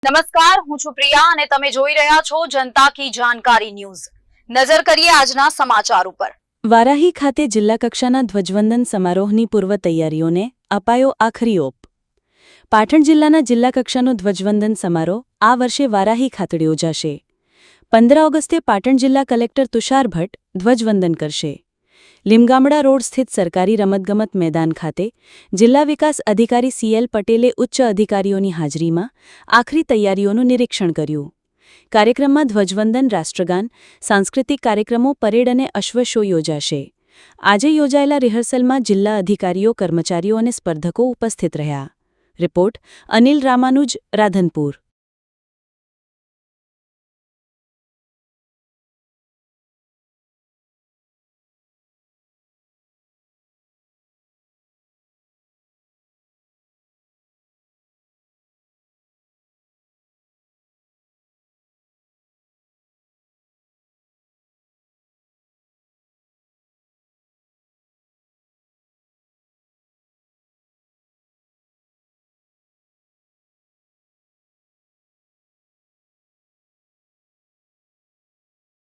નમસ્કાર, હું છું પ્રિયા અને તમે જોઈ રહ્યા છો જનતા કી જાણકારી ન્યૂઝ। નજર કરીએ આજના સમાચાર ઉપર। વારાહી ખાતે જિલ્લા કક્ષાના ધ્વજવંદન સમારોહની પૂર્વ તૈયારીઓને અપાયો આખરી ઓપ। પાટણ જિલ્લાના જિલ્લા કક્ષાનો ધ્વજવંદન સમારોહ આ વર્ષે વારાહી ખાતે યોજાશે। 15 ઓગસ્ટે પાટણ જિલ્લા કલેક્ટર તુષાર ભટ્ટ ધ્વજવંદન કરશે। લીમગામડા રોડ સ્થિત સરકારી રમતગમત મેદાન ખાતે જિલ્લા વિકાસ અધિકારી CL પટેલે ઉચ્ચ અધિકારીઓની હાજરીમાં આખરી તૈયારીઓનું નિરીક્ષણ કર્યું। કાર્યક્રમમાં ધ્વજવંદન, રાષ્ટ્રગાન, સાંસ્કૃતિક કાર્યક્રમો, પરેડ અને અશ્વ શો યોજાશે। આજે યોજાયેલા રિહર્સલમાં જિલ્લા અધિકારીઓ, કર્મચારીઓ અને સ્પર્ધકો ઉપસ્થિત રહ્યા। રિપોર્ટ અનિલ રામાનુજ, રાધનપુર।